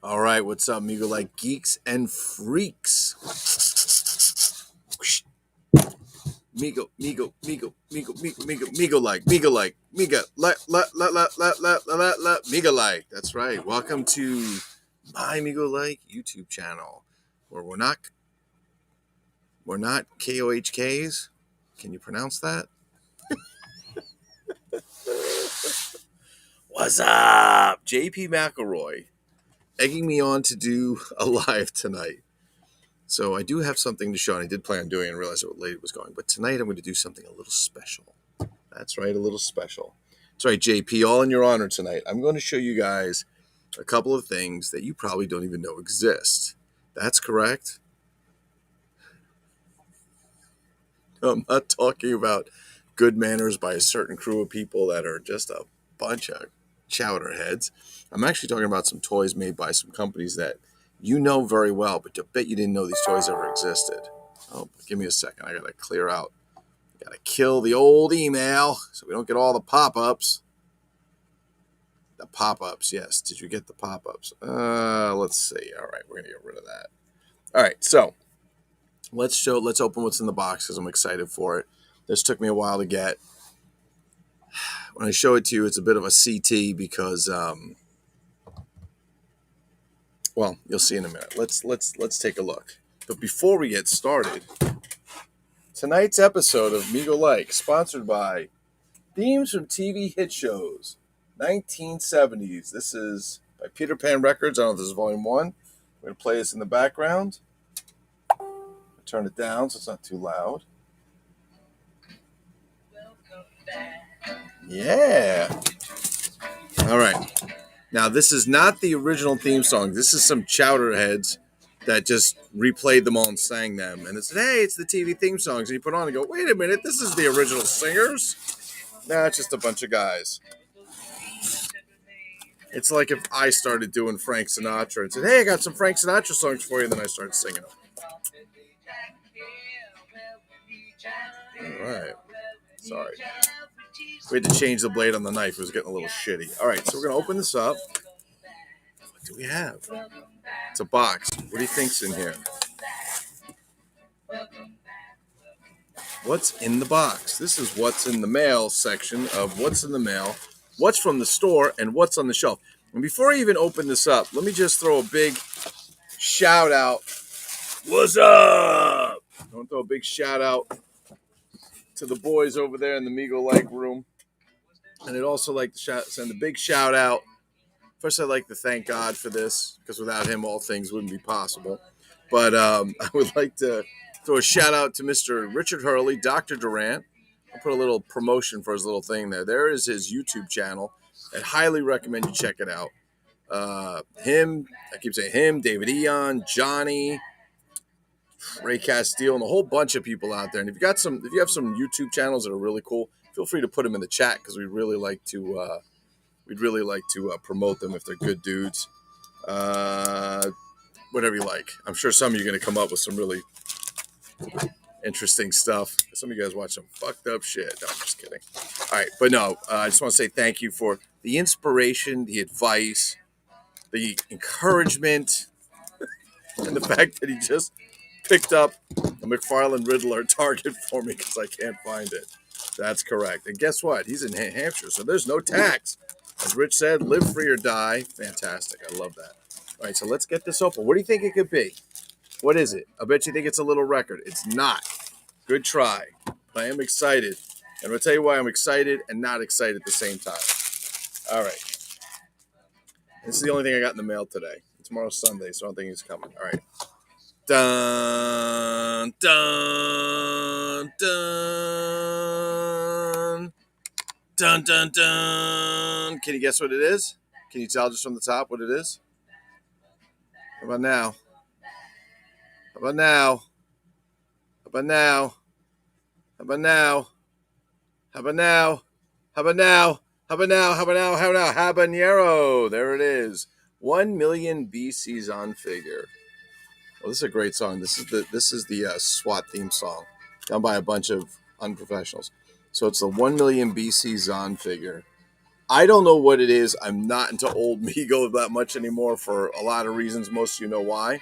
All right, what's up, Migo like geeks and freaks? Migo, Migo, Migo, Migo, Migo, Migo, Migo like, Miga, Miga like. That's right. Welcome to my Migo like YouTube channel, where we're not KOHKs. Can you pronounce that? What's up, JP McElroy, egging me on to do a live tonight. So I do have something to show, and I did plan on doing it and realize what late it was going. But tonight I'm going to do something a little special. That's right, a little special. That's right, JP, all in your honor tonight. I'm going to show you guys a couple of things that you probably don't even know exist. That's correct. I'm not talking about good manners by a certain crew of people that are just a bunch of chowderheads. I'm actually talking about some toys made by some companies that you know very well, but I bet you didn't know these toys ever existed. Oh, give me a second. I got to clear out. Got to kill the old email so we don't get all the pop-ups. The pop-ups, yes. Did you get the pop-ups? Let's see. All right, we're going to get rid of that. All right, so let's open what's in the box because I'm excited for it. This took me a while to get. When I show it to you, it's a bit of a CT because, well, you'll see in a minute. Let's take a look. But before we get started, tonight's episode of Migo Like, sponsored by Themes from TV Hit Shows, 1970s. This is by Peter Pan Records. I don't know if this is Volume 1. We're going to play this in the background. Turn it down so it's not too loud. Yeah. All right. Now, this is not the original theme song. This is some chowderheads that just replayed them all and sang them. And it said, hey, it's the TV theme songs. And you put on and go, wait a minute, this is the original singers? Nah, it's just a bunch of guys. It's like if I started doing Frank Sinatra and said, hey, I got some Frank Sinatra songs for you. And then I started singing them. All right. Sorry. We had to change the blade on the knife. It was getting a little shitty. All right, so we're going to open this up. What do we have? It's a box. What do you think's in here? What's in the box? This is what's in the mail section of what's in the mail, what's from the store, and what's on the shelf. And before I even open this up, let me just throw a big shout out. What's up? I want to throw a big shout out to the boys over there in the Migo Like room. And I'd also like to send a big shout out. First, I'd like to thank God for this, because without him, all things wouldn't be possible. But I would like to throw a shout out to Mr. Richard Hurley, Dr. Durant. I'll put a little promotion for his little thing there. There is his YouTube channel. I highly recommend you check it out. Him, I keep saying him, David Eon, Johnny, Ray Castile, and a whole bunch of people out there. And if you have some YouTube channels that are really cool, feel free to put them in the chat because we'd really like to promote them if they're good dudes. Whatever you like. I'm sure some of you are going to come up with some really interesting stuff. Some of you guys watch some fucked up shit. No, I'm just kidding. All right, but no, I just want to say thank you for the inspiration, the advice, the encouragement, and the fact that he just picked up a McFarlane Riddler Target for me because I can't find it. That's correct. And guess what? He's in New Hampshire, so there's no tax. As Rich said, live free or die. Fantastic. I love that. All right, so let's get this open. What do you think it could be? What is it? I bet you think it's a little record. It's not. Good try. But I am excited. And I'll tell you why I'm excited and not excited at the same time. All right. This is the only thing I got in the mail today. Tomorrow's Sunday, so I don't think it's coming. All right. Dun, dun, dun. Dun, dun, dun. Can you guess what it is? Can you tell just from the top what it is? How about now? How about now? How about now? How about now? How about now? How about now? How about now? How about now? How about now? Habanero. There it is. 1 million BC's on figure. Well, this is a great song. This is the SWAT theme song done by a bunch of unprofessionals. So it's the 1 million BC Zon figure. I don't know what it is. I'm not into old Mego that much anymore for a lot of reasons. Most of you know why.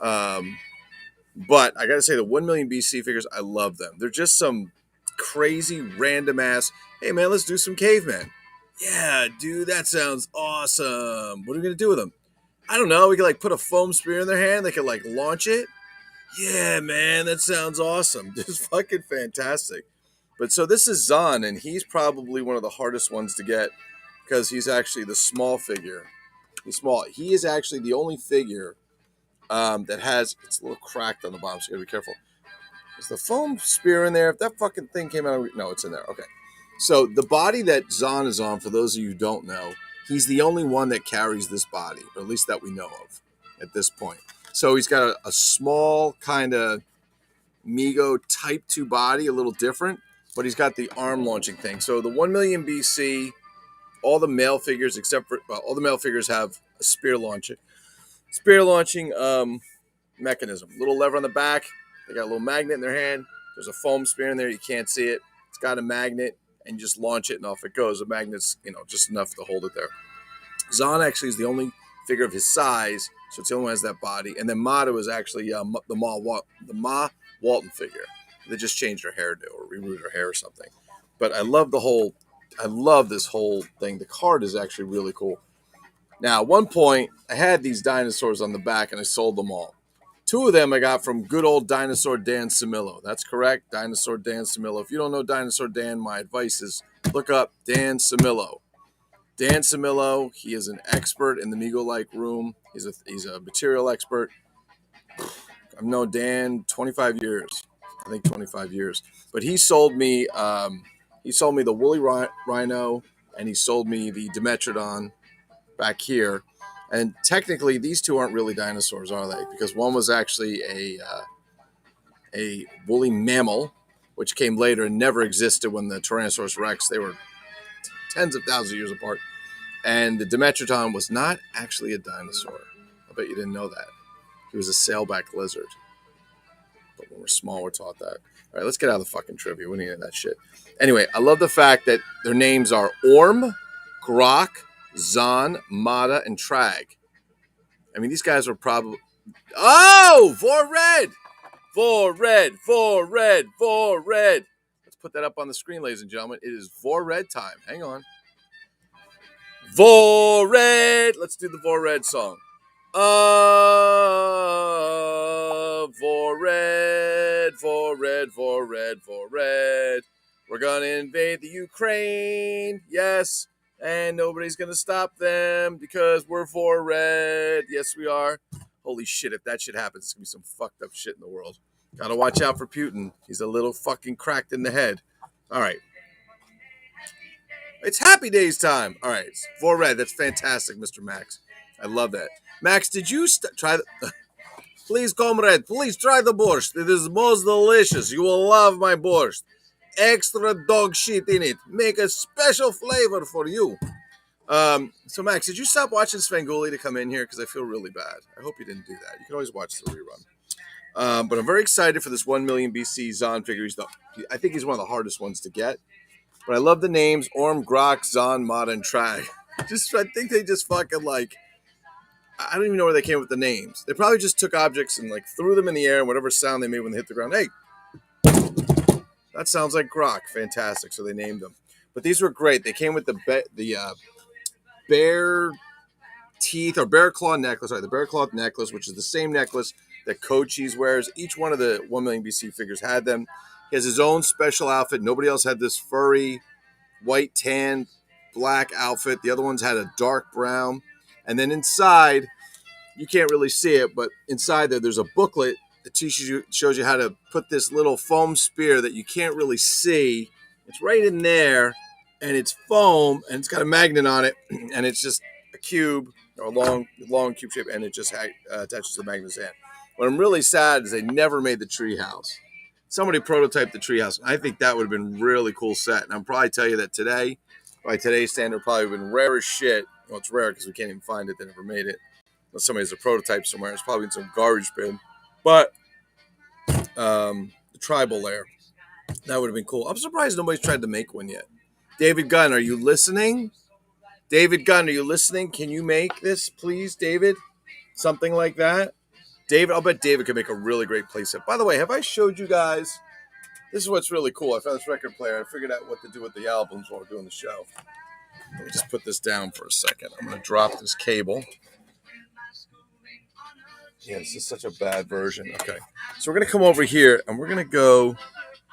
Um, but I got to say, the 1 million BC figures, I love them. They're just some crazy, random ass, hey man, let's do some cavemen. Yeah, dude, that sounds awesome. What are we going to do with them? I don't know. We could like put a foam spear in their hand. They could like launch it. Yeah, man, that sounds awesome. Just fucking fantastic. But so this is Zahn, and he's probably one of the hardest ones to get because he's actually the small figure. He's small. He is actually the only figure that has, it's a little cracked on the bottom, so you gotta be careful. Is the foam spear in there? If that fucking thing came out, no, it's in there. Okay. So the body that Zahn is on, for those of you who don't know, he's the only one that carries this body, or at least that we know of at this point. So he's got a small kind of Mego Type 2 body, a little different, but he's got the arm launching thing. So the 1 million BC, all the male figures except for, well, all the male figures have a spear launching mechanism. Little lever on the back. They got a little magnet in their hand. There's a foam spear in there. You can't see it. It's got a magnet, and you just launch it, and off it goes. The magnet's, just enough to hold it there. Zahn actually is the only figure of his size, so it's the only one that has that body. And then Mata is actually the Ma Walton figure. They just changed her hairdo or rerouted her hair or something. But I love this whole thing. The card is actually really cool. Now, at one point, I had these dinosaurs on the back, and I sold them all. 2 of them I got from good old Dinosaur Dan Samillo. That's correct, Dinosaur Dan Samillo. If you don't know Dinosaur Dan, my advice is look up Dan Samillo. Dan Samillo, he is an expert in the Mego-like room. He's a material expert. I've known Dan 25 years. I think 25 years. But he sold me the woolly rhino, and he sold me the Dimetrodon back here. And technically, these 2 aren't really dinosaurs, are they? Because one was actually a woolly mammal, which came later and never existed when the Tyrannosaurus Rex, they were tens of thousands of years apart. And the Dimetrodon was not actually a dinosaur. I bet you didn't know that. He was a sailback lizard. But when we're small, we're taught that. All right, let's get out of the fucking trivia. We need that shit. Anyway, I love the fact that their names are Orm, Grok, Zahn, Mata, and Trag. I mean, these guys were probably... Oh! For red! For red! For red! For red! Let's put that up on the screen, ladies and gentlemen. It is for red time. Hang on. For red! Let's do the for red song. For red, for red, for red, for red. We're gonna invade the Ukraine. Yes. And nobody's going to stop them because we're for red. Yes, we are. Holy shit, if that shit happens, it's going to be some fucked up shit in the world. Got to watch out for Putin. He's a little fucking cracked in the head. All right. It's Happy Days time. All right. It's for red. That's fantastic, Mr. Max. I love that. Max, did you try the... Please, comrade, please try the borscht. It is most delicious. You will love my borscht. Extra dog shit in it. Make a special flavor for you. So Max, did you stop watching Svengoolie to come in here? Because I feel really bad. I hope you didn't do that. You can always watch the rerun. But I'm very excited for this 1 million BC Zahn figure. I think he's one of the hardest ones to get. But I love the names Orm, Grok, Zahn, Mata, and Trag. I think they just fucking like... I don't even know where they came with the names. They probably just took objects and like threw them in the air and whatever sound they made when they hit the ground. Hey, that sounds like Grok. Fantastic. So they named them. But these were great. They came with the bear teeth or bear claw necklace. Sorry, the bear claw necklace, which is the same necklace that Cochise wears. Each one of the 1 million BC figures had them. He has his own special outfit. Nobody else had this furry, white, tan, black outfit. The other ones had a dark brown. And then inside, you can't really see it, but inside there's a booklet that shows you how to put this little foam spear that you can't really see. It's right in there, and it's foam, and it's got a magnet on it, and it's just a cube, or a long cube shape, and it just attaches to the magnet's end. What I'm really sad is they never made the treehouse. Somebody prototyped the treehouse. I think that would have been a really cool set, and I'll probably tell you that today, by today's standard, probably would have been rare as shit. Well, it's rare because we can't even find it. They never made it. Unless somebody has a prototype somewhere. It's probably in some garbage bin. But the tribal layer, that would have been cool. I'm surprised nobody's tried to make one yet. David Gunn, are you listening? David Gunn, are you listening? Can you make this, please, David? Something like that? David, I'll bet David could make a really great playset. By the way, have I showed you guys? This is what's really cool. I found this record player. I figured out what to do with the albums while we're doing the show. Let me just put this down for a second. I'm going to drop this cable. Yeah, this is such a bad version. Okay. So we're going to come over here and we're going to go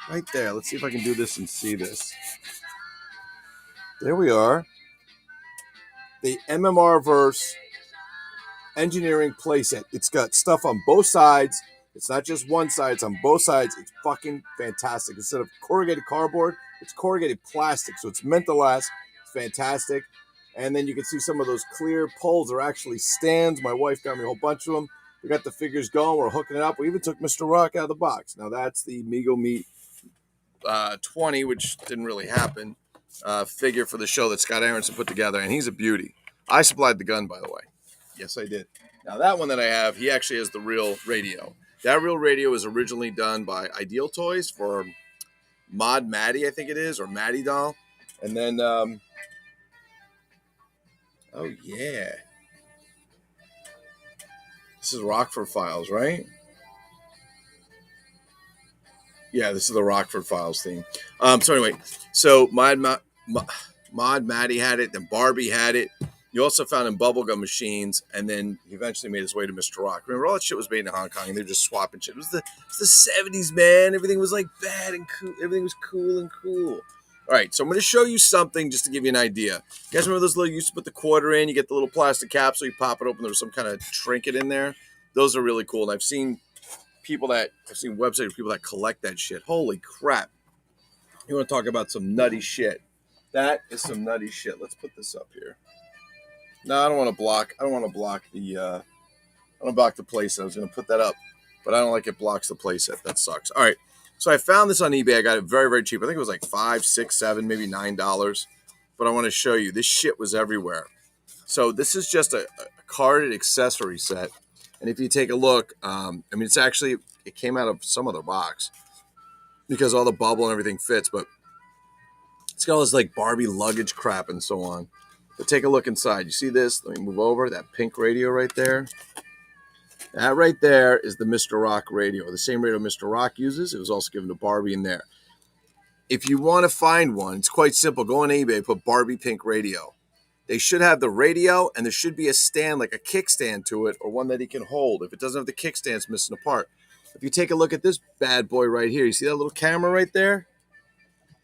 right there. Let's see if I can do this and see this. There we are. The MMR verse engineering playset. It's got stuff on both sides. It's not just one side, it's on both sides. It's fucking fantastic. Instead of corrugated cardboard, it's corrugated plastic. So it's meant to last. It's fantastic. And then you can see some of those clear poles are actually stands. My wife got me a whole bunch of them. We got the figures going. We're hooking it up. We even took Mr. Rock out of the box. Now that's the Mego Meat 20, which didn't really happen, figure for the show that Scott Aronson put together. And he's a beauty. I supplied the gun, by the way. Yes, I did. Now, that one that I have, he actually has the real radio. That real radio was originally done by Ideal Toys for Mod Maddie, I think it is, or Maddie Doll. And then, oh, yeah. This is Rockford Files, right? Yeah, this is the Rockford Files theme. So anyway, so Mod Maddie had it, then Barbie had it. You also found him bubblegum machines, and then he eventually made his way to Mr. Rock. Remember, all that shit was made in Hong Kong, and they were just swapping shit. It was the 70s, man. Everything was like bad and cool. Everything was cool and cool. All right, so I'm going to show you something just to give you an idea. You guys remember those little, you used to put the quarter in, you get the little plastic capsule, you pop it open, there was some kind of trinket in there. Those are really cool, and I've seen websites of people that collect that shit. Holy crap. You want to talk about some nutty shit. That is some nutty shit. Let's put this up here. No, I don't want to block the playset. I was going to put that up, but I don't like it blocks the playset. That sucks. All right. So I found this on eBay. I got it very, very cheap. I think it was like $5, $6, $7, maybe $9. But I want to show you. This shit was everywhere. So this is just a carded accessory set. And if you take a look, it came out of some other box because all the bubble and everything fits, but it's got all this like Barbie luggage crap and so on. But take a look inside. You see this? Let me move over. That pink radio right there. That right there is the Mr. Rock radio, the same radio Mr. Rock uses. It was also given to Barbie in there. If you want to find one, it's quite simple. Go on eBay, put Barbie pink radio. They should have the radio, and there should be a stand, like a kickstand to it, or one that he can hold. If it doesn't have the kickstand, it's missing a part. If you take a look at this bad boy right here, you see that little camera right there?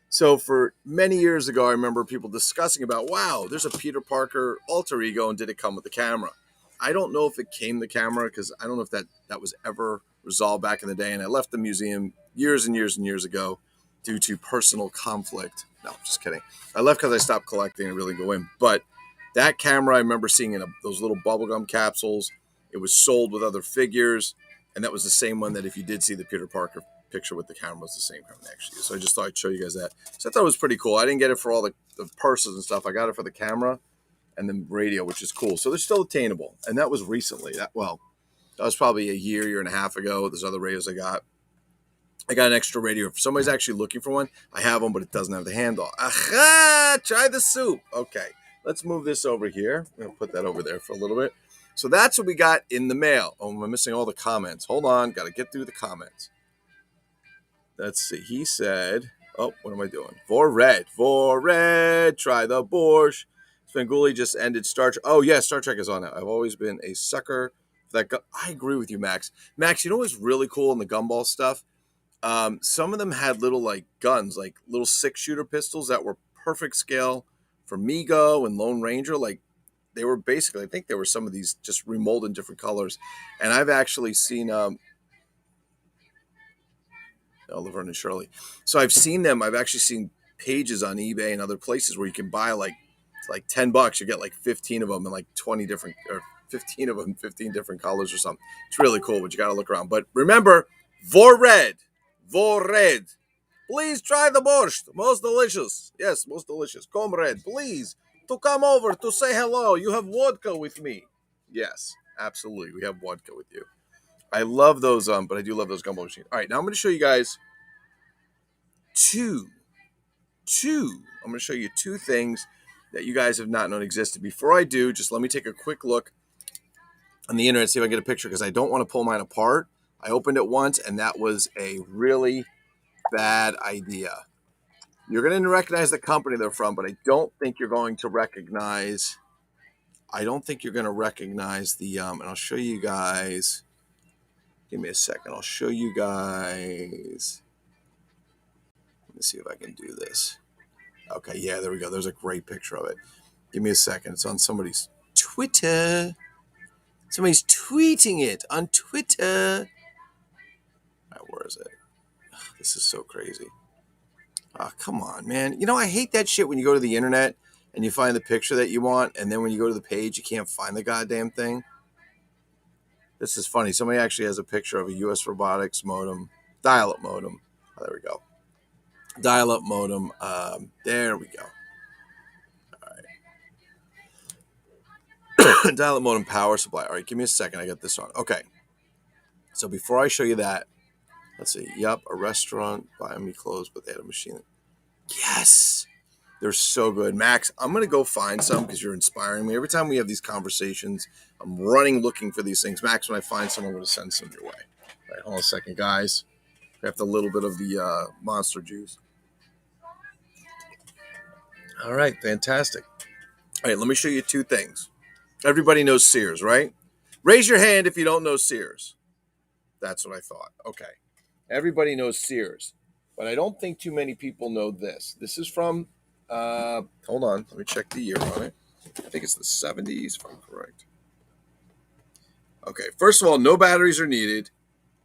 So for many years ago, I remember people discussing about, wow, there's a Peter Parker alter ego, and did it come with the camera? I don't know if it came the camera, because I don't know if that was ever resolved back in the day, and I left the museum years and years and years ago due to personal conflict. No, just kidding. I left because I stopped collecting and really go in. But that camera I remember seeing in those little bubblegum capsules. It was sold with other figures, and that was the same one that if you did see the Peter Parker picture with the camera was the same camera actually. So I just thought I'd show you guys that. So I thought it was pretty cool. I didn't get it for all the purses and stuff. I got it for the camera and the radio, which is cool. So they're still attainable. And that was recently. That was probably a year and a half ago. There's other radios I got. I got an extra radio. If somebody's actually looking for one, I have one, but it doesn't have the handle. Aha! Try the soup. Okay, let's move this over here. I'm going to put that over there for a little bit. So that's what we got in the mail. Oh, I'm missing all the comments. Hold on. Got to get through the comments. Let's see. He said, oh, what am I doing? For red, try the borscht. Svengoolie just ended Star Trek. Oh, yeah, Star Trek is on now. I've always been a sucker for that. I agree with you, Max. Max, you know what's really cool in the gumball stuff? Some of them had little like guns, like little 6-shooter pistols that were perfect scale for Mego and Lone Ranger. Like they were basically, I think there were some of these just remolded in different colors. And I've actually seen, Laverne and Shirley. So I've seen them. I've actually seen pages on eBay and other places where you can buy like $10. You get like 15 of them in like 20 different, or 15 of them, 15 different colors or something. It's really cool, but you got to look around. But remember, for red. Please try the borscht. Most delicious. Yes, most delicious. Comrade, please, to come over to say hello. You have vodka with me. Yes, absolutely. We have vodka with you. I love those, but I do love those gumball machines. All right, now I'm going to show you guys two two things that you guys have not known existed. Before I do, just let me take a quick look on the internet, see if I can get a picture, because I don't want to pull mine apart. I opened it once, and that was a really bad idea. You're going to recognize the company they're from, but I don't think you're going to recognize. The and I'll show you guys. Give me a second. I'll show you guys. Let me see if I can do this. Okay, yeah, there we go. There's a great picture of it. Give me a second. It's on somebody's Twitter. Somebody's tweeting it on Twitter. All right, where is it? This is so crazy. Oh, come on, man. You know, I hate that shit when you go to the internet and you find the picture that you want, and then when you go to the page, you can't find the goddamn thing. This is funny. Somebody actually has a picture of a U.S. robotics modem, dial-up modem. Oh, there we go. Dial-up modem. There we go. All right. Dial-up modem power supply. All right, give me a second. I got this on. Okay. So before I show you that, let's see. Yep, a restaurant buying me clothes, but they had a machine. Yes. They're so good. Max, I'm going to go find some because you're inspiring me. Every time we have these conversations, I'm running looking for these things. Max, when I find some, I'm going to send some your way. All right, hold on a second, guys. We have a little bit of the monster juice. All right, fantastic. All right, let me show you two things. Everybody knows Sears, right? Raise your hand if you don't know Sears. That's what I thought. Okay. Everybody knows Sears, but I don't think too many people know this. This is from, hold on, let me check the year on it. I think it's the 70s, if I'm correct. Okay, first of all, no batteries are needed,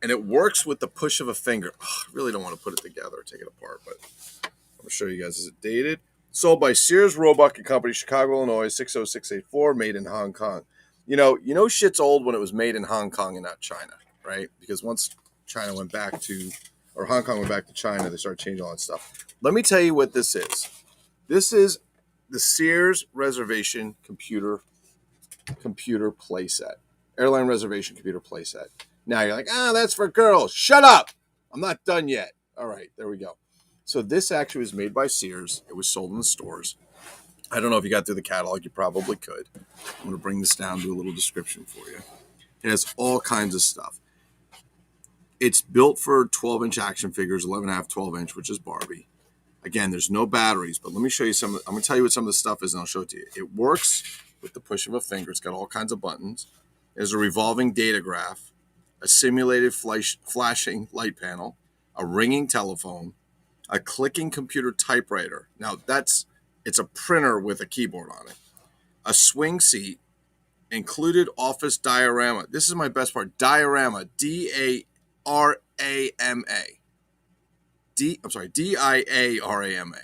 and it works with the push of a finger. Oh, I really don't want to put it together or take it apart, but I'm going to show you guys. Is it dated? Sold by Sears Roebuck and Company, Chicago, Illinois, 60684, made in Hong Kong. You know shit's old when it was made in Hong Kong and not China, right? Because once China went back to, or Hong Kong went back to China, they started changing all that stuff. Let me tell you what this is. This is the Sears reservation computer playset. Airline reservation computer playset. Now you're like, that's for girls. Shut up. I'm not done yet. All right, there we go. So this actually was made by Sears. It was sold in the stores. I don't know if you got through the catalog. You probably could. I'm going to bring this down, do a little description for you. It has all kinds of stuff. It's built for 12-inch action figures, 11.5, 12-inch, which is Barbie. Again, there's no batteries, but let me show you some. I'm going to tell you what some of the stuff is, and I'll show it to you. It works with the push of a finger. It's got all kinds of buttons. There's a revolving data graph, a simulated flashing light panel, a ringing telephone, a clicking computer typewriter. Now, it's a printer with a keyboard on it. A swing seat, included office diorama. This is my best part. Diorama, D-A-R-A-M-A. D-I-A-R-A-M-A.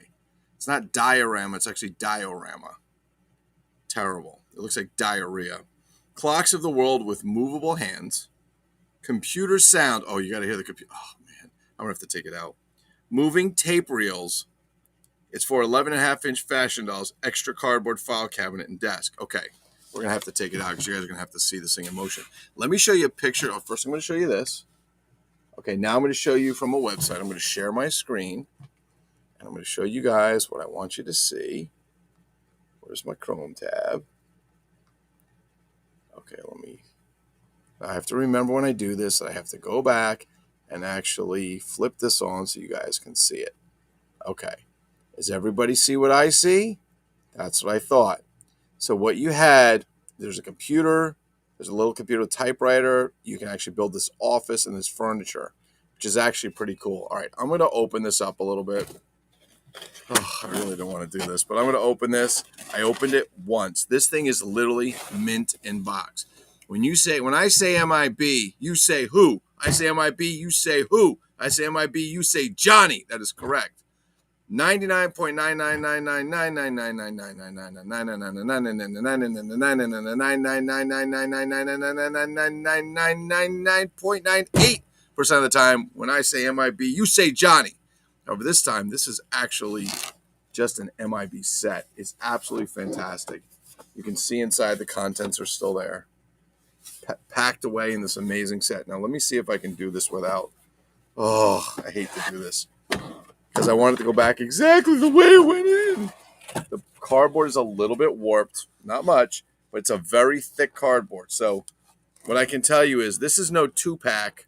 It's not diorama, it's actually diorama. Terrible. It looks like diarrhea. Clocks of the world with movable hands. Computer sound. Oh, you got to hear the computer. Oh, man. I'm going to have to take it out. Moving tape reels. It's for 11.5-inch fashion dolls, extra cardboard file cabinet, and desk. Okay. We're going to have to take it out because you guys are going to have to see this thing in motion. Let me show you a picture. Oh, first, I'm going to show you this. Okay, now I'm going to show you from a website. I'm going to share my screen, and I'm going to show you guys what I want you to see. Where's my Chrome tab? Okay, I have to remember when I do this that I have to go back and actually flip this on so you guys can see it. Okay, does everybody see what I see? That's what I thought. So what you had, there's a computer, there's a little computer typewriter. You can actually build this office and this furniture, which is actually pretty cool. All right, I'm going to open this up a little bit. Oh, I really don't want to do this, but I'm going to open this. I opened it once. This thing is literally mint in box. When I say MIB, you say who? I say MIB, you say who? I say MIB, you say Johnny. That is correct. 99.999999999999999999999999999999999% of the time when I say MIB, you say Johnny. However, this time, this is actually just an MIB set. It's absolutely fantastic. You can see inside the contents are still there. Packed away in this amazing set. Now, let me see if I can do this without... Oh, I hate to do this. because I want it to go back exactly the way it went in. The cardboard is a little bit warped, not much, but it's a very thick cardboard. So what I can tell you is this is no two-pack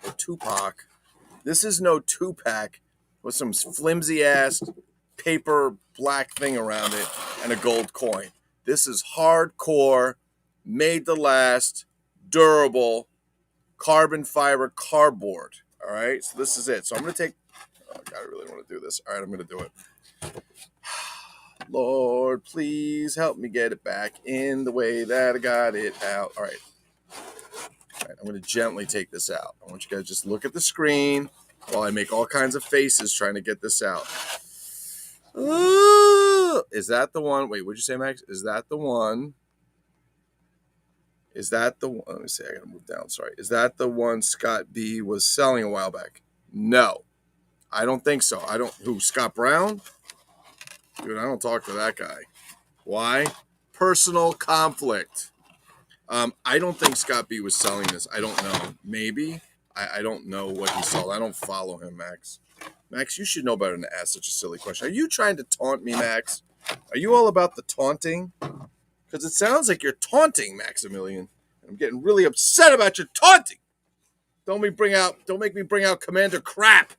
or Tupac. This is no two-pack with some flimsy-ass paper black thing around it and a gold coin. This is hardcore, made to last, durable, carbon fiber cardboard. All right, so this is it. So I'm going to take, oh God, I really want to do this. All right, I'm going to do it. Lord, please help me get it back in the way that I got it out. All right. All right, I'm going to gently take this out. I want you guys to just look at the screen while I make all kinds of faces trying to get this out. Is that the one? Wait, what'd you say, Max? Is that the one? Is that the one? Let me see. I got to move down. Sorry. Is that the one Scott B was selling a while back? No, I don't think so. I don't. Who? Scott Brown? Dude, I don't talk to that guy. Why? Personal conflict. I don't think Scott B was selling this. I don't know. Maybe. I don't know what he sold. I don't follow him, Max. Max, you should know better than to ask such a silly question. Are you trying to taunt me, Max? Are you all about the taunting? Because it sounds like you're taunting, Maximilian. I'm getting really upset about your taunting. Don't make me bring out Commander Crap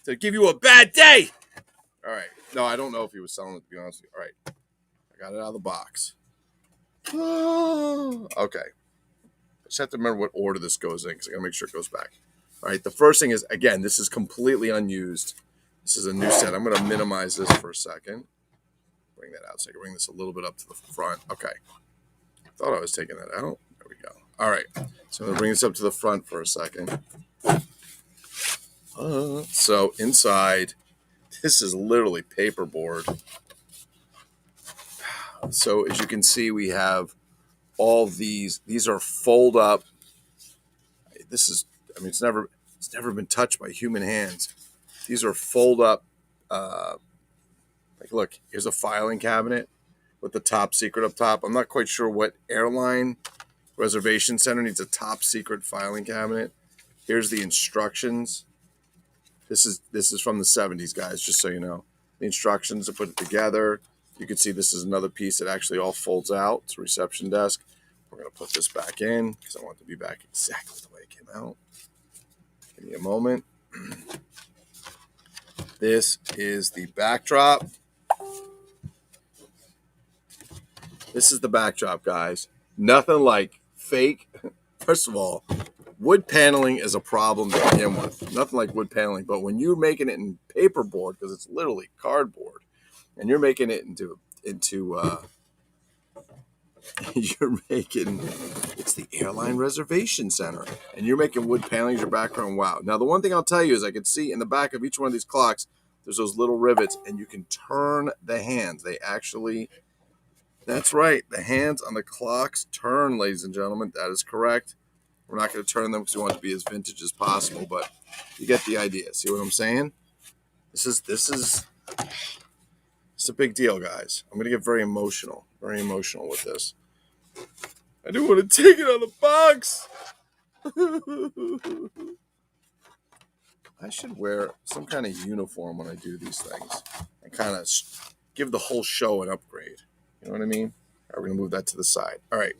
to give you a bad day. All right. No, I don't know if he was selling it, to be honest with you. All right. I got it out of the box. Okay. I just have to remember what order this goes in because I got to make sure it goes back. All right. The first thing is, again, this is completely unused. This is a new set. I'm going to minimize this for a second. Bring that out so I can bring this a little bit up to the front. Okay. Thought I was taking that out. There we go. All right. So I'm going to bring this up to the front for a second. So inside, this is literally paperboard. So as you can see, we have all these. These are fold up. This is, I mean, it's never been touched by human hands. These are fold up. Like, look, here's a filing cabinet with the top secret up top. I'm not quite sure what airline reservation center needs a top secret filing cabinet. Here's the instructions. This is from the 70s, guys, just so you know. The instructions to put it together. You can see this is another piece that actually all folds out. It's a reception desk. We're going to put this back in because I want it to be back exactly the way it came out. Give me a moment. This is the backdrop. This is the backdrop, guys. Nothing like fake. First of all, wood paneling is a problem to begin with. Nothing like wood paneling. But when you're making it in paperboard, because it's literally cardboard, and you're making it into you're making, it's the airline reservation center, and you're making wood paneling as your background. Wow. Now, the one thing I'll tell you is I can see in the back of each one of these clocks, there's those little rivets, and you can turn the hands. They actually, that's right, the hands on the clocks turn, ladies and gentlemen. That is correct. We're not going to turn them because we want it to be as vintage as possible, but you get the idea. See what I'm saying? This is a big deal, guys. I'm going to get very emotional with this. I do want to take it out of the box. I should wear some kind of uniform when I do these things and kind of give the whole show an upgrade. You know what I mean? All right, we're going to move that to the side. All right.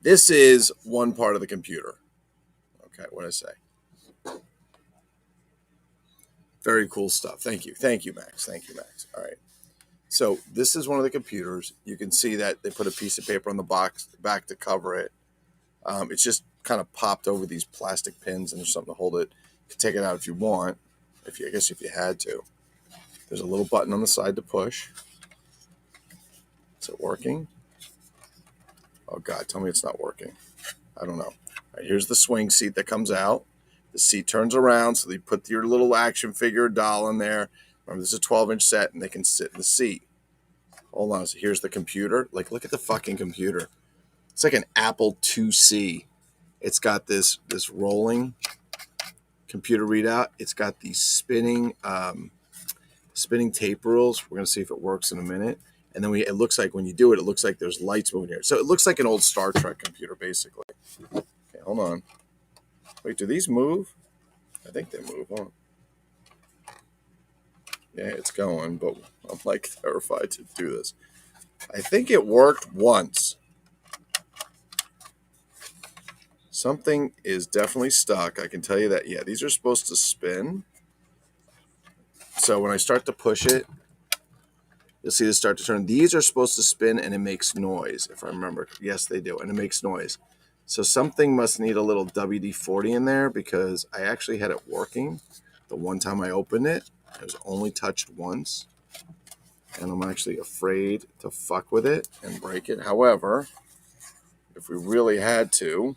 This is one part of the computer. Okay, what did I say? Very cool stuff. Thank you. Thank you, Max. Thank you, Max. All right. So this is one of the computers. You can see that they put a piece of paper on the back to cover it. It's just kind of popped over these plastic pins, and there's something to hold it. You can take it out if you want. I guess if you had to. There's a little button on the side to push. Is it working? Oh, God, tell me it's not working. I don't know. All right, here's the swing seat that comes out. The seat turns around, so they put your little action figure doll in there. Remember, this is a 12-inch set, and they can sit in the seat. Hold on. So here's the computer. Like, look at the fucking computer. It's like an Apple IIc. It's got this rolling computer readout. It's got these spinning tape rules. We're going to see if it works in a minute. And then it looks like when you do it, it looks like there's lights moving here. So it looks like an old Star Trek computer, basically. Okay, hold on. Wait, do these move? I think they move. Hold on. Yeah, it's going, but I'm like terrified to do this. I think it worked once. Something is definitely stuck. I can tell you that. Yeah, these are supposed to spin. So when I start to push it, you'll see this start to turn. These are supposed to spin and it makes noise, if I remember. Yes, they do, and it makes noise. So something must need a little WD-40 in there because I actually had it working the one time I opened it. It was only touched once. And I'm actually afraid to fuck with it and break it. However, if we really had to,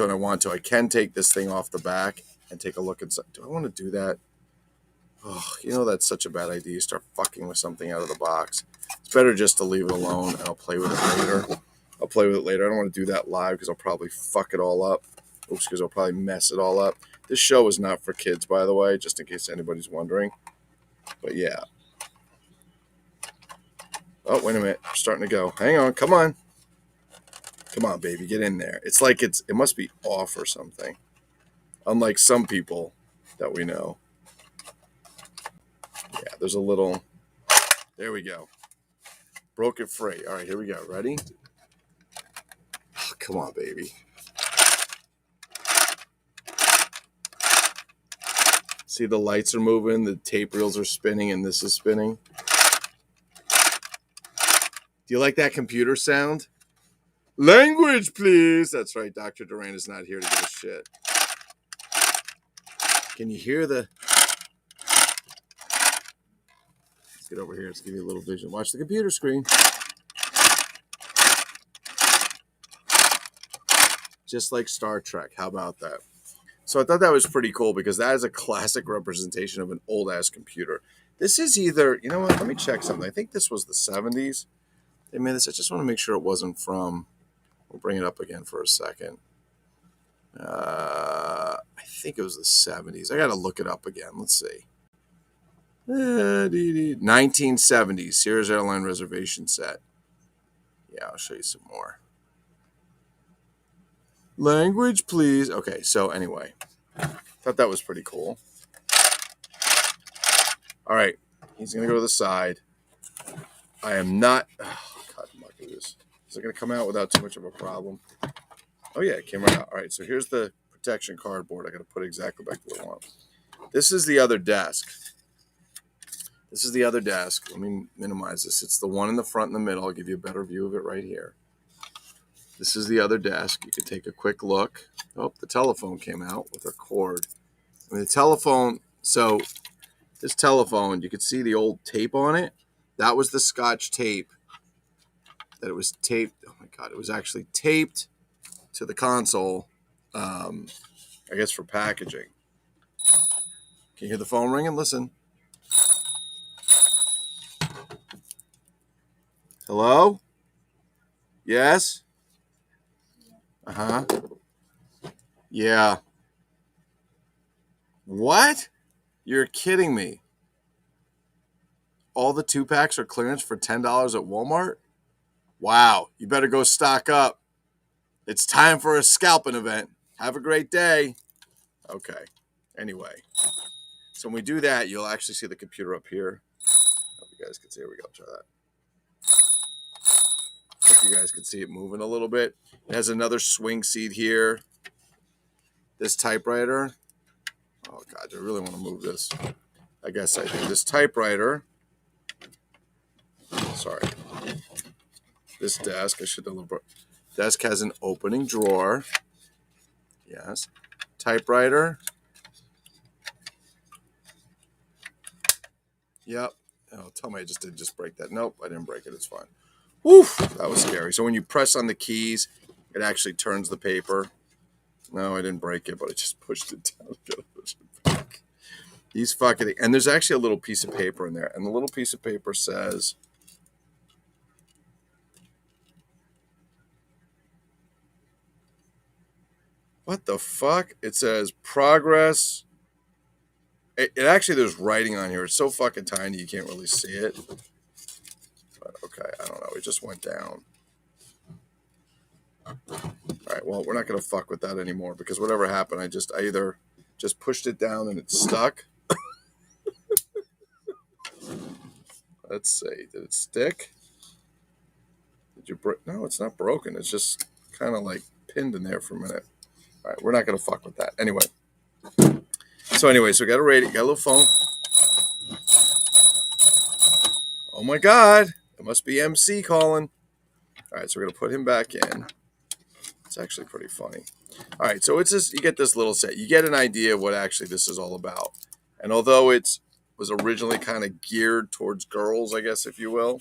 and I want to, I can take this thing off the back and take a look inside. Do I want to do that? Oh, that's such a bad idea. You start fucking with something out of the box. It's better just to leave it alone, and I'll play with it later. I don't want to do that live because I'll probably fuck it all up. Oops, because I'll probably mess it all up. This show is not for kids, by the way, just in case anybody's wondering. But yeah. Oh, wait a minute. We're starting to go. Hang on. Come on. Come on, baby. Get in there. It's like it must be off or something. Unlike some people that we know. Yeah, there's a little. There we go. Broke it free. All right, here we go. Ready? Oh, come on, baby. See, the lights are moving, the tape reels are spinning, and this is spinning. Do you like that computer sound? Language, please. That's right. Dr. Duran is not here to give a shit. Can you hear the... Let's get over here. Let's give you a little vision. Watch the computer screen. Just like Star Trek. How about that? So I thought that was pretty cool because that is a classic representation of an old-ass computer. This is either... You know what? Let me check something. I think this was the 70s. They made this. I just want to make sure it wasn't from... We'll bring it up again for a second. I think it was the 70s. I got to look it up again. Let's see. 1970s. Sears Airline reservation set. Yeah, I'll show you some more. Language, please. Okay, so anyway. Thought that was pretty cool. All right. He's going to go to the side. I am not... Oh, God, look at this. Is it going to come out without too much of a problem? Oh, yeah, it came right out. All right, so here's the protection cardboard. I got to put it exactly back to where I want. This is the other desk. Let me minimize this. It's the one in the front and the middle. I'll give you a better view of it right here. This is the other desk. You can take a quick look. Oh, the telephone came out with a cord. I mean, the telephone, so this telephone, you could see the old tape on it. That was the Scotch tape that it was taped. Oh, my God. It was actually taped to the console, I guess, for packaging. Can you hear the phone ringing? Listen. Hello? Yes? Uh-huh. Yeah. What? You're kidding me. All the 2-packs are clearance for $10 at Walmart? Wow. You better go stock up. It's time for a scalping event. Have a great day. Okay. Anyway. So when we do that, you'll actually see the computer up here. Hope you guys can see. Here we go. Try that. Hope you guys can see it moving a little bit. It has another swing seat here. This typewriter. Oh, God. Do I really want to move this? I guess I do. This typewriter. Sorry. This desk. I should have... Desk has an opening drawer. Yes. Typewriter. Yep. Oh, tell me I just didn't break that. Nope, I didn't break it. It's fine. Woof. That was scary. So when you press on the keys, it actually turns the paper. No, I didn't break it, but I just pushed it down. These fucking... And there's actually a little piece of paper in there. And the little piece of paper says... What the fuck? It says progress... It actually, there's writing on here. It's so fucking tiny you can't really see it. But okay, I don't know. It just went down. All right, well, we're not going to fuck with that anymore because whatever happened, I either just pushed it down and it's stuck. Let's see. Did it stick? Did you break? No, it's not broken. It's just kind of like pinned in there for a minute. All right, we're not gonna fuck with that. Anyway. So we got a radio, got a little phone. Oh my God, it must be MC calling. All right, so we're gonna put him back in. It's actually pretty funny. All right, so it's just, you get this little set. You get an idea of what actually this is all about. And although it was originally kind of geared towards girls, I guess, if you will,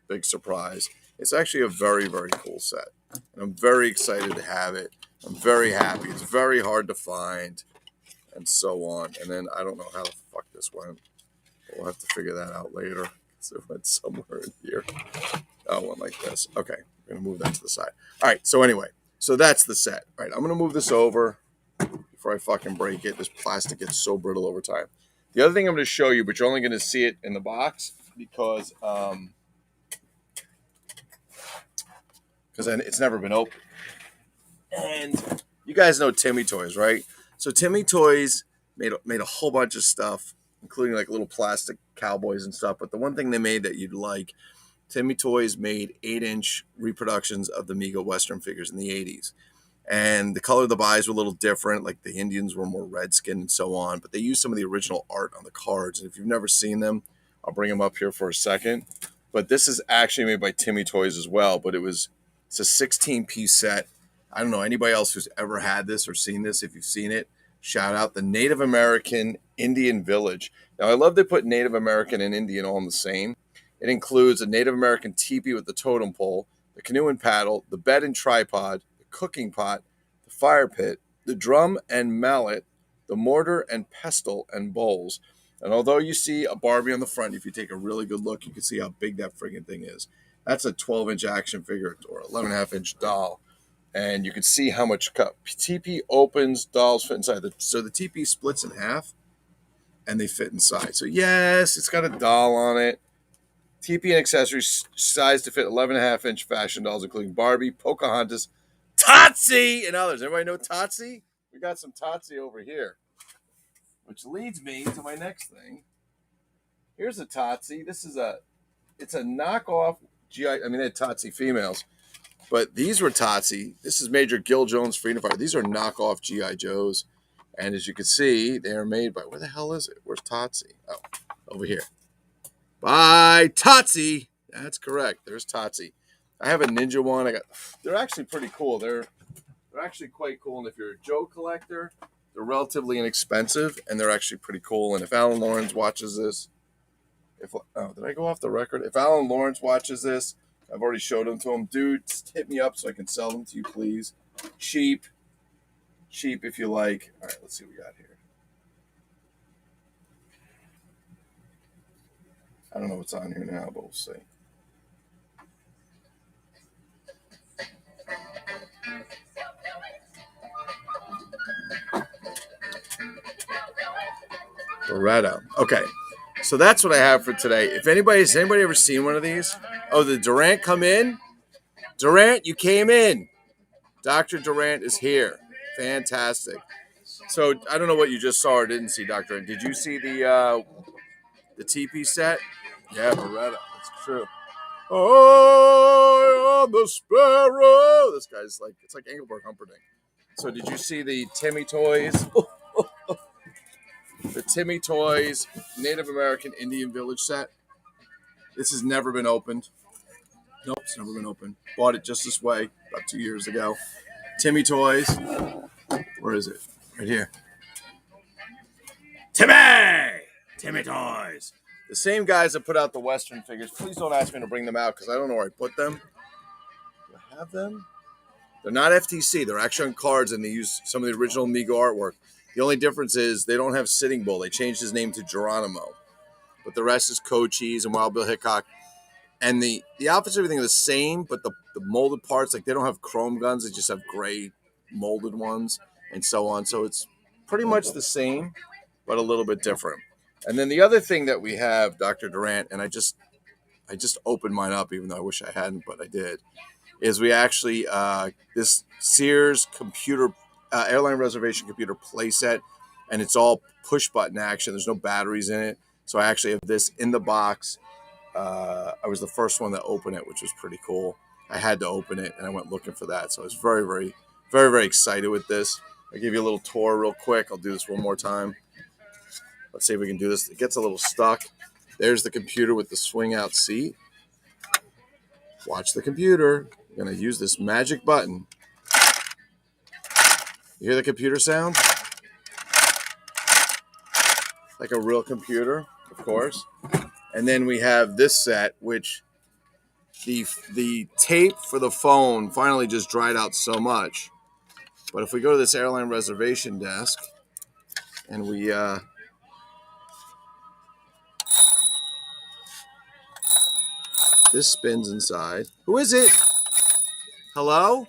big surprise, it's actually a very, very cool set. And I'm very excited to have it. I'm very happy. It's very hard to find and so on. And then I don't know how the fuck this went. We'll have to figure that out later. So it went somewhere in here. Oh, it went like this. Okay, we're going to move that to the side. All right, so anyway. So that's the set. All right, I'm going to move this over before I fucking break it. This plastic gets so brittle over time. The other thing I'm going to show you, but you're only going to see it in the box because it's never been opened. And you guys know Timmy Toys, right? So Timmy Toys made a whole bunch of stuff, including like little plastic cowboys and stuff. But the one thing they made that you'd like, Timmy Toys made 8-inch reproductions of the Mego Western figures in the 80s. And the color of the buys were a little different. Like the Indians were more red-skinned and so on. But they used some of the original art on the cards. And if you've never seen them, I'll bring them up here for a second. But this is actually made by Timmy Toys as well. But it's a 16-piece set. I don't know anybody else who's ever had this or seen this. If you've seen it, shout out the Native American Indian Village. Now, I love they put Native American and Indian all in the same. It includes a Native American teepee with the totem pole, the canoe and paddle, the bed and tripod, the cooking pot, the fire pit, the drum and mallet, the mortar and pestle and bowls. And although you see a Barbie on the front, if you take a really good look, you can see how big that friggin' thing is. That's a 12-inch action figure or 11.5-inch doll. And you can see how much teepee opens, dolls fit inside. So the teepee splits in half, and they fit inside. So yes, it's got a doll on it. TP and accessories sized to fit 11.5-inch fashion dolls, including Barbie, Pocahontas, Tootsie, and others. Everybody know Tootsie? We got some Tootsie over here. Which leads me to my next thing. Here's a Tootsie. It's a knockoff GI. I mean, they had Tootsie females. But these were Tootsie. This is Major Gil Jones Freedom Fighter. These are knockoff GI Joes. And as you can see, they are made by, where the hell is it? Where's Tootsie? Oh, over here. By Tootsie. That's correct. There's Tootsie. I have a Ninja one. They're actually pretty cool. They're actually quite cool. And if you're a Joe collector, they're relatively inexpensive, and they're actually pretty cool. And if Alan Lawrence watches this, did I go off the record? If Alan Lawrence watches this, I've already showed them to him. Dude, just hit me up so I can sell them to you, please. Cheap if you like. All right, let's see what we got here. I don't know what's on here now, but we'll see. Beretta. Okay, so that's what I have for today. Has anybody ever seen one of these? Oh, did Durant come in? Durant, you came in. Dr. Durant is here. Fantastic. So I don't know what you just saw or didn't see, Dr. Durant. Did you see the TP set? Yeah, Beretta. That's true. Oh, the sparrow. This guy's like, it's like Engelbert Humperdinck. So did you see the Timmy Toys? The Timmy Toys Native American Indian Village set. This has never been opened. Nope, it's never been opened. Bought it just this way about 2 years ago. Timmy Toys. Where is it? Right here. Timmy Toys. The same guys that put out the Western figures. Please don't ask me to bring them out because I don't know where I put them. Do I have them? They're not FTC. They're actually on cards, and they use some of the original Mego artwork. The only difference is they don't have Sitting Bull. They changed his name to Geronimo. But the rest is Cochise and Wild Bill Hickok. And the outfits, everything are the same, but the molded parts, like they don't have chrome guns. They just have gray molded ones and so on. So it's pretty much the same, but a little bit different. And then the other thing that we have, Dr. Durant, and I just opened mine up, even though I wish I hadn't, but I did, is we actually, this Sears computer, airline reservation computer playset. and it's all push button action. There's no batteries in it. So I actually have this in the box. I was the first one to open it, which was pretty cool. I had to open it, and I went looking for that. So I was very, very, very, very excited with this. I'll give you a little tour real quick. I'll do this one more time. Let's see if we can do this. It gets a little stuck. There's the computer with the swing out seat. Watch the computer. I'm going to use this magic button. You hear the computer sound? Like a real computer, of course. And then we have this set, which the tape for the phone finally just dried out so much. But if we go to this airline reservation desk and we this spins inside. Who is it? Hello?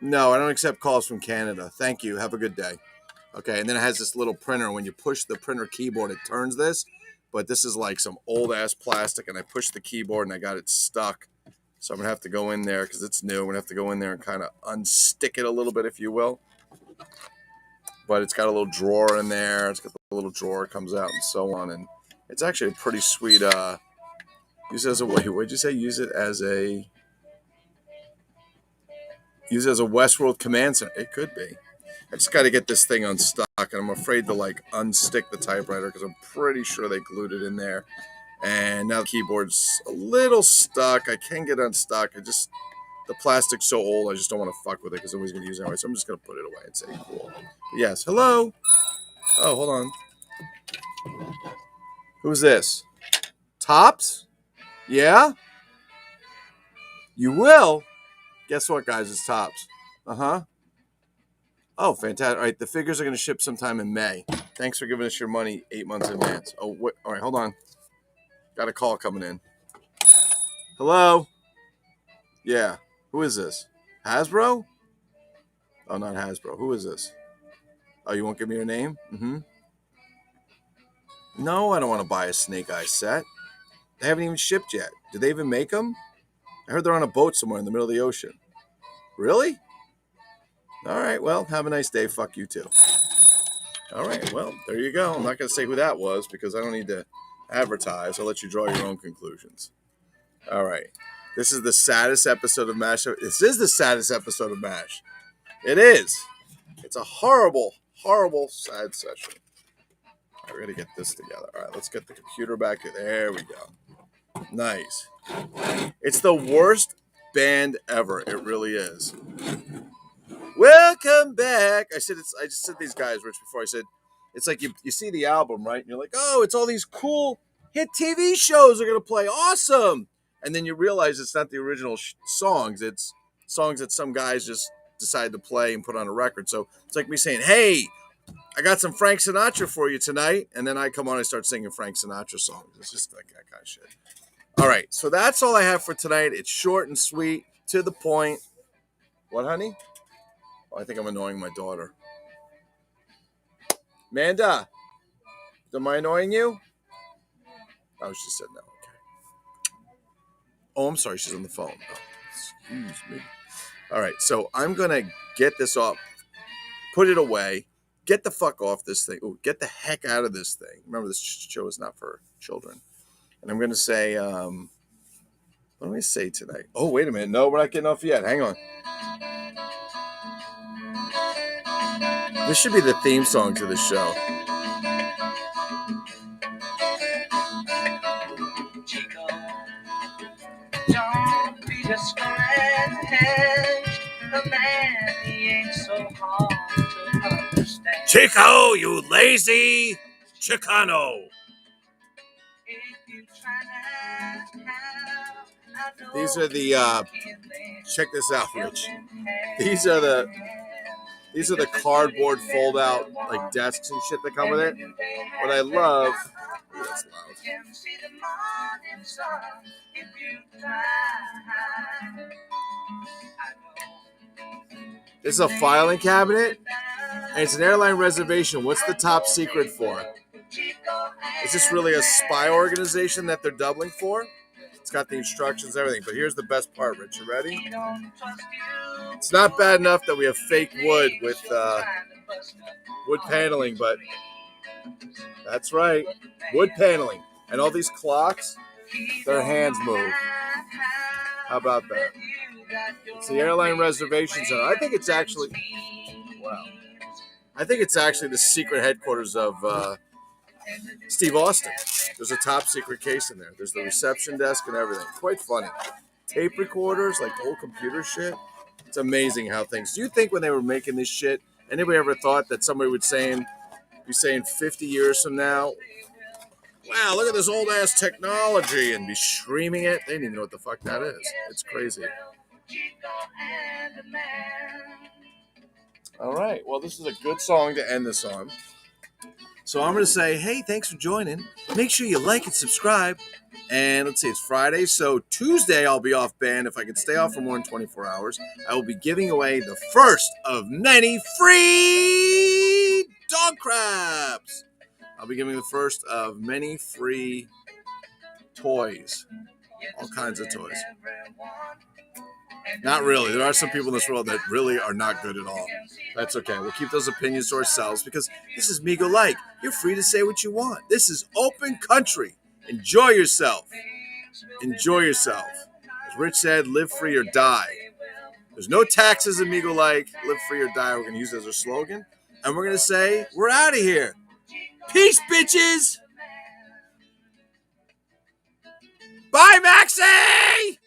No, I don't accept calls from Canada. Thank you. Have a good day. Okay, and then it has this little printer. When you push the printer keyboard, it turns this. But this is like some old-ass plastic, and I pushed the keyboard, and I got it stuck. So I'm going to have to go in there, because it's new. I'm going to have to go in there and kind of unstick it a little bit, if you will. But it's got a little drawer in there. It's got the little drawer comes out and so on. And it's actually a pretty sweet, use it as a, what'd you say? Use it as a Westworld command center. It could be. I just got to get this thing unstuck, and I'm afraid to like unstick the typewriter because I'm pretty sure they glued it in there. And now the keyboard's a little stuck. I can get unstuck. The plastic's so old, I just don't want to fuck with it because nobody's going to use it anyway. So I'm just going to put it away and say cool. Yes. Hello. Oh, hold on. Who's this? Tops? Yeah? You will? Guess what, guys? It's Tops. Uh-huh. Oh, fantastic. All right, the figures are going to ship sometime in May. Thanks for giving us your money 8 months in advance. Oh, wait. All right, hold on. Got a call coming in. Hello? Yeah. Who is this? Hasbro? Oh, not Hasbro. Who is this? Oh, you won't give me your name? Mm-hmm. No, I don't want to buy a Snake Eye set. They haven't even shipped yet. Do they even make them? I heard they're on a boat somewhere in the middle of the ocean. Really? All right, well, have a nice day. Fuck you too. All right, well, there you go. I'm not going to say who that was because I don't need to advertise. I'll let you draw your own conclusions. All right. This is the saddest episode of MASH. This is the saddest episode of MASH. It is. It's a horrible, horrible, sad session. All right, we're going to get this together. All right, let's get the computer back. There we go. Nice. It's the worst band ever. It really is. Welcome back. I just said these guys, Rich, before I said, it's like you see the album, right? And you're like, oh, it's all these cool hit TV shows are going to play. Awesome. And then you realize it's not the original songs. It's songs that some guys just decided to play and put on a record. So it's like me saying, hey, I got some Frank Sinatra for you tonight. And then I come on and start singing Frank Sinatra songs. It's just like that kind of shit. All right. So that's all I have for tonight. It's short and sweet, to the point. What, honey? Oh, I think I'm annoying my daughter. Amanda, am I annoying you? Oh, she said no. Oh, I'm sorry. She's on the phone. Oh, excuse me. All right. So I'm going to get this off, put it away, get the fuck off this thing. Ooh, get the heck out of this thing. Remember, this show is not for children. And I'm going to say, what do I say tonight? Oh, wait a minute. No, we're not getting off yet. Hang on. This should be the theme song to the show. Don't be discouraged. The man, he ain't so hard to understand. Chico, you lazy Chicano. These are the check this out, Rich. These are the cardboard fold out like desks and shit that come with it. What I love, oh, that's loud. This is a filing cabinet, and it's an airline reservation. What's the top secret for? Is this really a spy organization that they're doubling for? It's got the instructions, everything. But here's the best part, Rich. You ready? It's not bad enough that we have fake wood with wood paneling, but that's right, wood paneling. And all these clocks, their hands move. How about that? It's the airline reservation center. I think it's actually, wow. I think it's actually the secret headquarters of Steve Austin. There's a top secret case in there. There's the reception desk and everything. Quite funny. Tape recorders, like old computer shit. It's amazing how things. Do you think when they were making this shit, anybody ever thought that somebody would be saying 50 years from now, wow, look at this old ass technology, and be streaming it? They didn't even know what the fuck that is. It's crazy. All right. Well, this is a good song to end this on. So I'm going to say, hey, thanks for joining. Make sure you like and subscribe. And let's see, it's Friday. So Tuesday, I'll be off band. If I can stay off for more than 24 hours, I will be giving away the first of many free dog crabs. I'll be giving the first of many free toys. All kinds of toys. Not really. There are some people in this world that really are not good at all. That's okay. We'll keep those opinions to ourselves because this is Migo Like. You're free to say what you want. This is open country. Enjoy yourself. Enjoy yourself. As Rich said, live free or die. There's no taxes in Migo Like. Live free or die. We're going to use it as our slogan. And we're going to say, we're out of here. Peace, bitches. Bye, Maxie!